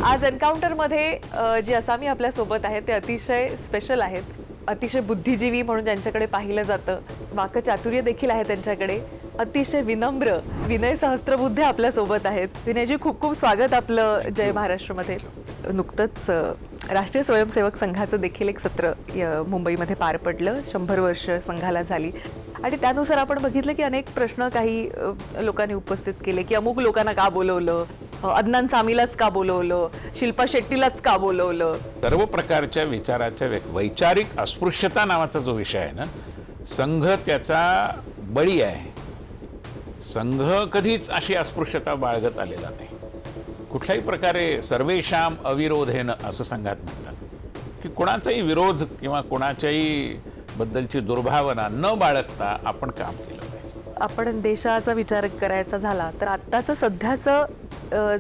आज एन्काउंटरमध्ये जे आसामी आपल्या सोबत आहेत ते अतिशय स्पेशल आहेत, अतिशय बुद्धिजीवी म्हणून ज्यांच्याकडे पाहिलं जातं, वाकचातुर्य देखील आहे त्यांच्याकडे, अतिशय विनम्र विनय सहस्त्रबुद्धे आपल्या सोबत आहेत. विनयजी, खूप खूप स्वागत आपलं जय महाराष्ट्रमध्ये. नुकतंच राष्ट्रीय स्वयंसेवक संघाचं देखील एक सत्र मुंबईमध्ये पार पडलं. 100 वर्ष संघाला झाली आणि त्यानुसार आपण बघितलं की अनेक प्रश्न काही लोकांनी उपस्थित केले की अमुक लोकांना का बोलवलं, अदनान सामीलाच का बोलवलं, शिल्पा शेट्टीलाच का बोलवलं. सर्व प्रकारच्या विचाराच्या वैचारिक अस्पृश्यता नावाचा जो विषय आहे ना, संघ त्याचा बळी आहे. संघ कधीच अशी अस्पृश्यता बाळगत आलेला नाही. कुठल्याही प्रकारे सर्वेशाम अविरोधेन असं संघात म्हणतात की कोणाचाही विरोध किंवा कोणाच्याही बद्दलची दुर्भावना न बाळगता आपण काम केलं पाहिजे. आपण देशाचा विचार करायचा झाला तर आत्ताचं सध्याचं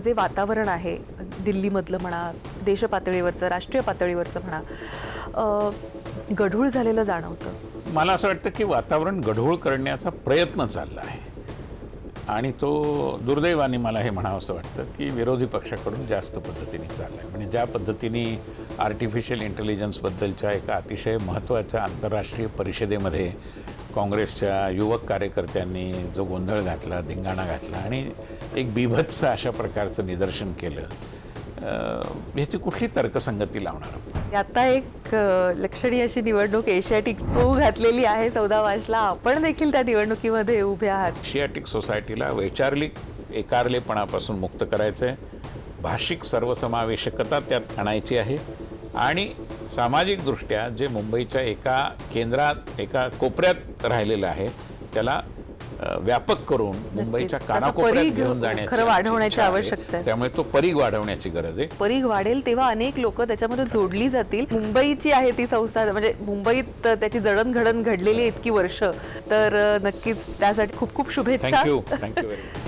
जे वातावरण आहे दिल्लीमधलं म्हणा, देश पातळीवरचं, राष्ट्रीय पातळीवरचं म्हणा, गढूळ झालेलं जाणवतं. मला असं वाटतं की वातावरण गढूळ करण्याचा प्रयत्न चालला आहे आणि तो दुर्दैवाने मला हे म्हणावंसं वाटतं की विरोधी पक्षाकडून जास्त पद्धतीने चालला आहे. म्हणजे ज्या पद्धतीने आर्टिफिशियल इंटेलिजन्सबद्दलच्या एका अतिशय महत्त्वाच्या आंतरराष्ट्रीय परिषदेमध्ये काँग्रेसच्या युवक कार्यकर्त्यांनी जो गोंधळ घातला, धिंगाणा घातला आणि एक बीभत्स अशा प्रकारचं निदर्शन केलं, ह्याची कुठली तर्कसंगती लावणार आपण? आता एक लक्षणीय अशी निवडणूक एशियाटिक होऊ घातलेली आहे 14 मार्चला. आपण देखील त्या निवडणुकीमध्ये उभे आहात. एशियाटिक सोसायटीला वैचारिक एकारलेपणापासून मुक्त करायचं आहे, भाषिक सर्वसमावेशकता त्यात आणायची आहे आणि सामाजिकदृष्ट्या जे मुंबईच्या एका केंद्रात, एका कोपऱ्यात राहिलेलं आहे त्याला व्यापक करून मुंबईच्या कानाकोपऱ्यात घेऊन जाण्याची वाढवण्याची आवश्यकता आहे. त्यामुळे तो परीघ वाढवण्याची गरज आहे. परीघ वाढेल तेव्हा अनेक लोक त्याच्यामध्ये जोडली जातील. मुंबईची आहे ती संस्था, म्हणजे मुंबईत त्याची जडणघडण घडलेली इतकी वर्ष, तर नक्कीच त्यासाठी खूप खूप शुभेच्छा. Thank you very much.